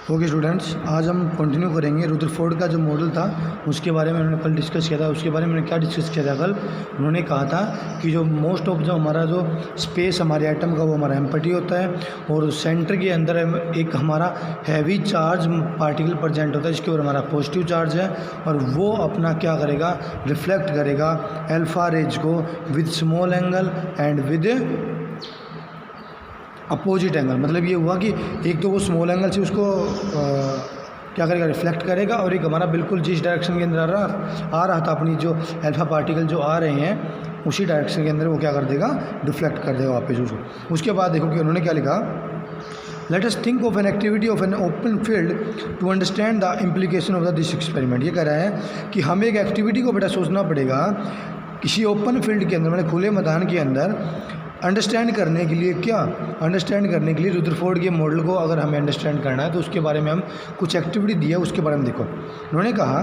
Okay students, आज हम continue करेंगे रुदरफोर्ड का जो मॉडल था उसके बारे में उन्होंने कल डिस्कस किया था। उसके बारे में उन्होंने क्या डिस्कस किया था कल? उन्होंने कहा था कि जो मोस्ट ऑफ जो हमारा जो स्पेस हमारे एटम का वो हमारा एम्प्टी होता है और सेंटर के अंदर एक हमारा हैवी चार्ज पार्टिकल प्रेजेंट होता है जिसके ऊपर हमारा पॉजिटिव चार्ज है और वो अपना क्या करेगा, रिफ्लेक्ट करेगा अल्फा रेज को with small angle and with opposite angle. मतलब ये हुआ कि एक तो वो स्मॉल एंगल से उसको क्या करेगा, रिफ्लेक्ट करेगा, और एक हमारा बिल्कुल जिस डायरेक्शन के अंदर आ रहा था अपनी जो अल्फा पार्टिकल जो आ रहे हैं उसी डायरेक्शन के अंदर वो क्या कर देगा, डिफ्लेक्ट कर देगा वापस उसको। उसके बाद देखो कि उन्होंने क्या लिखा, let us think of an activity of an open field to understand the implication of this experiment. ये कह रहा है कि हमें एक एक्टिविटी को बेटा सोचना पड़ेगा किसी ओपन फील्ड के अंदर, मतलब खुले मैदान के अंदर अंडरस्टैंड करने के लिए। क्या अंडरस्टैंड करने के लिए रुदरफोर्ड के मॉडल को अगर हमें अंडरस्टैंड करना है तो उसके बारे में हम कुछ एक्टिविटी दी है, उसके बारे में देखो। उन्होंने कहा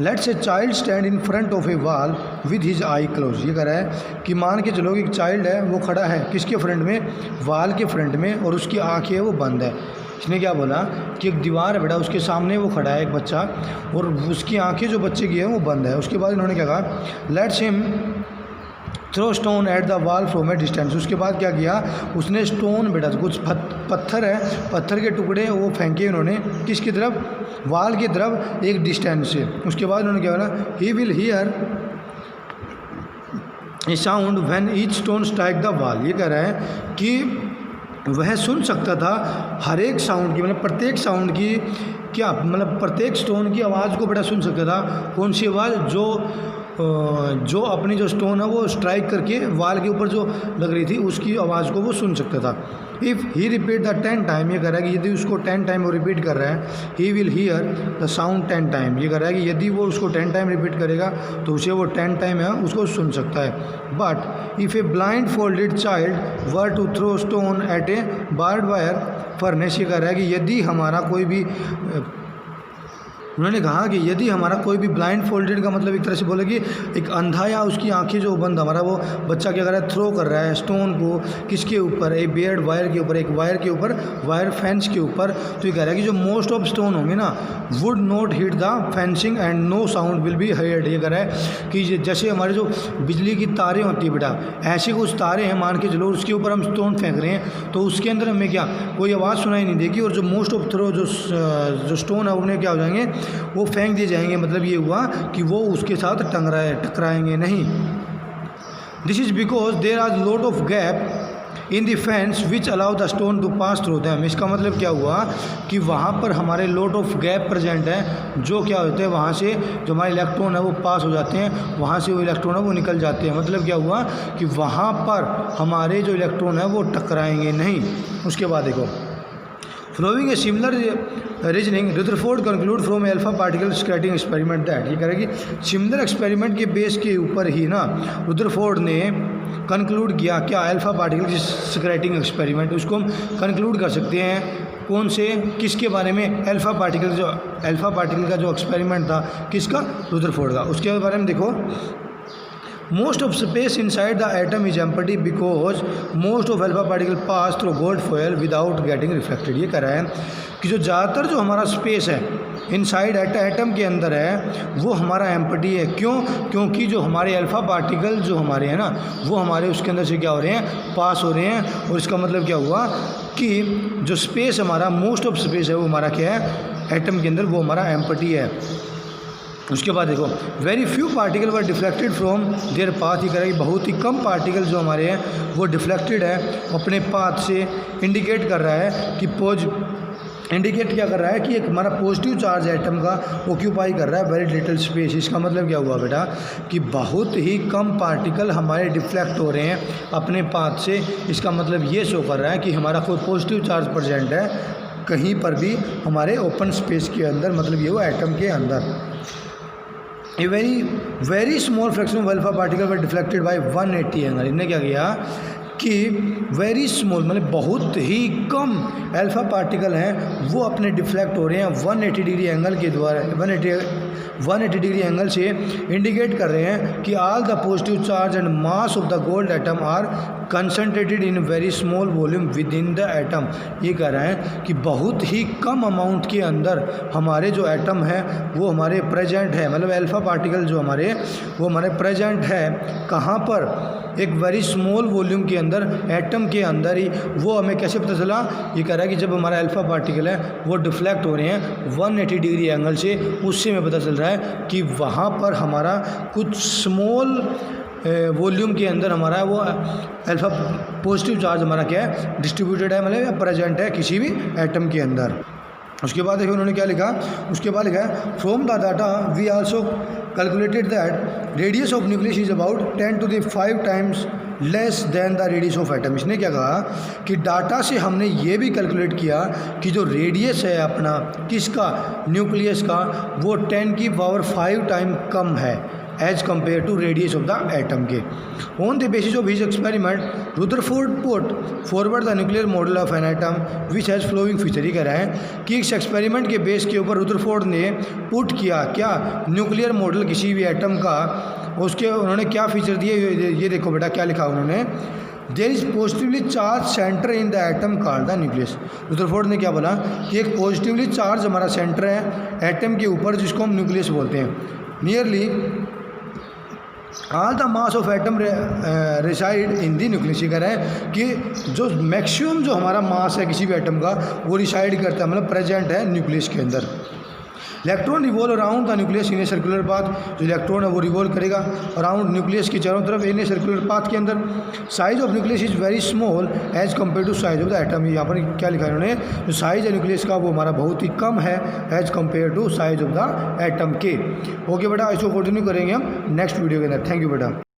let's a child stand in front of A wall with his I close. ये कह रहा है कि मान के चलो एक चाइल्ड है वो खड़ा है किसके फ्रंट में, वॉल के फ्रंट में, और उसकी आँखें है वो बंद है। इसने क्या बोला कि एक दीवार है बेटा, उसके सामने वो खड़ा है एक बच्चा और उसकी आँखें जो बच्चे की है वो बंद है। उसके बाद इन्होंने क्या कहा, let's him throw stone at the wall from a distance. उसके बाद क्या किया, उसने स्टोन बेटा कुछ पत्थर है, पत्थर के टुकड़े वो फेंके उन्होंने किसकी तरफ, वॉल की तरफ एक डिस्टेंस से। उसके बाद उन्होंने क्या बोला, he will hear A sound when each stone strike the wall. ये कह रहा है कि वह सुन सकता था हर एक साउंड की, मतलब प्रत्येक साउंड की क्या, मतलब प्रत्येक स्टोन की आवाज़ को बेटा सुन सकता था। कौन सी आवाज़, जो अपनी जो स्टोन है वो स्ट्राइक करके वॉल के ऊपर जो लग रही थी उसकी आवाज़ को वो सुन सकता था। If he repeat the 10 time, ये कह रहा है कि यदि उसको 10 टाइम वो रिपीट कर रहा है, he will hear the sound 10 time. ये कह रहा है कि यदि वो उसको 10 टाइम रिपीट करेगा तो उसे वो 10 टाइम है उसको सुन सकता है। But if a blindfolded child were to throw stone at a barbed wire fence. ये कह रहा है कि यदि हमारा कोई भी, उन्होंने कहा कि यदि हमारा कोई भी ब्लाइंड फोल्डेड का मतलब एक तरह से बोले कि एक अंधा या उसकी आंखें जो बंद, हमारा वो बच्चा क्या कर रहा है, थ्रो कर रहा है स्टोन को किसके ऊपर, एक बेयर्ड वायर के ऊपर, एक वायर के ऊपर, वायर फेंस के ऊपर। तो ये कह रहा है कि जो मोस्ट ऑफ स्टोन होंगे ना would not hit the fencing and no sound will be heard. ये कह रहा है कि जैसे हमारे जो बिजली की तारें होती है बेटा, ऐसे कुछ तारें हैं मान के चलो, उसके ऊपर हम स्टोन फेंक रहे हैं तो उसके अंदर हमें क्या कोई आवाज़ सुनाई नहीं देगी, और जो मोस्ट ऑफ थ्रो जो स्टोन है उन्हें क्या हो जाएंगे, वो फेंक दिए जाएंगे। मतलब ये हुआ कि वो उसके साथ टकराएंगे नहीं। This is because there are lot of gap in the fence which allow the stone to pass through them. इसका मतलब क्या हुआ कि वहाँ पर हमारे लॉट ऑफ गैप प्रेजेंट है, जो क्या होते हैं वहाँ से जो हमारे इलेक्ट्रॉन है वो पास हो जाते हैं, वहाँ से वो इलेक्ट्रॉन है वो निकल जाते हैं। मतलब क्या हुआ कि वहाँ पर हमारे जो इलेक्ट्रॉन है वो टकराएंगे नहीं। उसके बाद देखो, Following a similar reasoning, Rutherford conclude from alpha particle scatting experiment that, ये करेगी सिमिलर एक्सपेरिमेंट के बेस के ऊपर ही ना रुदरफोर्ड ने कंक्लूड किया क्या, अल्फा पार्टिकल स्कैटरिंग एक्सपेरिमेंट। उसको हम कंक्लूड कर सकते हैं कौन से, किसके बारे में, अल्फा पार्टिकल का जो एक्सपेरिमेंट था किसका, रुदरफोर्ड का। उसके बारे में देखो, most of space inside the atom is empty because most of alpha particle pass through gold foil without getting reflected। ये कह रहा है कि जो ज़्यादातर जो हमारा स्पेस है इनसाइड एटम के अंदर है वो हमारा एम्प्टी है। क्यों? क्योंकि जो हमारे अल्फा पार्टिकल जो हमारे हैं ना वो हमारे उसके अंदर से क्या हो रहे हैं, पास हो रहे हैं। और इसका मतलब क्या हुआ कि जो स्पेस हमारा, मोस्ट ऑफ स्पेस है वो हमारा क्या है, एटम के अंदर वो हमारा एम्प्टी है। उसके बाद देखो, very few particle were deflected from there path. ये कह रहा है कि बहुत ही कम पार्टिकल जो हमारे हैं वो डिफ्लेक्टेड है अपने पाथ से। इंडिकेट कर रहा है कि इंडिकेट क्या कर रहा है कि एक हमारा पॉजिटिव चार्ज एटम का ऑक्यूपाई कर रहा है वेरी लिटिल स्पेस। इसका मतलब क्या हुआ बेटा कि बहुत ही कम पार्टिकल हमारे डिफ्लेक्ट हो रहे हैं अपने पाथ से। इसका मतलब ये शो कर रहा है कि हमारा कोई पॉजिटिव चार्ज प्रेजेंट है कहीं पर भी हमारे ओपन स्पेस के अंदर, मतलब ये हुआ एटम के अंदर। A very small fraction of alpha particle were deflected by 180 angle. इन्हें क्या किया कि वेरी स्मॉल मतलब बहुत ही कम अल्फा पार्टिकल हैं वो अपने डिफ्लेक्ट हो रहे हैं 180 डिग्री एंगल के द्वारा 180 डिग्री एंगल से इंडिकेट कर रहे हैं कि all the positive charge and mass of the gold atom are concentrated in very small volume within the atom. ये कह रहे हैं कि बहुत ही कम अमाउंट के अंदर हमारे जो एटम है वो हमारे प्रेजेंट है, मतलब अल्फा पार्टिकल जो हमारे वो हमारे प्रेजेंट है कहाँ पर, एक वेरी स्मॉल वॉल्यूम के अंदर एटम के अंदर ही। वो हमें कैसे पता चला, ये कह रहा है कि जब हमारा अल्फा पार्टिकल है वो डिफ्लेक्ट हो रहे हैं 180 डिग्री एंगल से, उससे हमें पता चल रहा है कि वहाँ पर हमारा कुछ स्मॉल वॉल्यूम के अंदर हमारा वो अल्फा पॉजिटिव चार्ज हमारा क्या है डिस्ट्रीब्यूटेड है, मतलब प्रेजेंट है किसी भी एटम के अंदर। उसके बाद देखिए उन्होंने क्या लिखा, उसके बाद लिखा है from the data we also calculated that radius of nucleus is about 10⁵ times less than the radius of atom. इसने क्या कहा कि डाटा से हमने ये भी कैलकुलेट किया कि जो रेडियस है अपना किसका न्यूक्लियस का वो 10⁵ टाइम कम है as compare to radius of the atom के। On the basis of his experiment Rutherford put forward the nuclear model of an atom which has following feature. ही कह रहे हैं कि इस एक्सपेरिमेंट के बेस के ऊपर रुदरफोर्ड ने पुट किया क्या न्यूक्लियर मॉडल किसी भी एटम का, उसके उन्होंने क्या फीचर दिए, ये देखो बेटा क्या लिखा उन्होंने, there is positively charge centre in the atom called the nucleus. Rutherford ने क्या बोला कि एक पॉजिटिवली चार्ज हमारा सेंटर है एटम के ऊपर जिसको हम न्यूक्लियस बोलते हैं। Nearly all the mass of atom reside in the nucleus. ये कह रहे हैं कि जो मैक्सिमम जो हमारा मास है किसी भी एटम का वो रिसाइड करता है, मतलब प्रेजेंट है न्यूक्लियस के अंदर। Electron revolve around the nucleus in a circular path. जो इलेक्ट्रॉन है वो रिवॉल्व करेगा अराउंड न्यूक्लियस की चारों तरफ इन ए सर्कुलर पाथ के अंदर। Size of nucleus is very small as compare to size of the atom. यहाँ पर क्या लिखा है उन्होंने, जो साइज है न्यूक्लियस का वो हमारा बहुत ही कम है as compare to size of the atom के। ओके बेटा, इसको कंटिन्यू करेंगे हम नेक्स्ट वीडियो के अंदर। थैंक यू बेटा।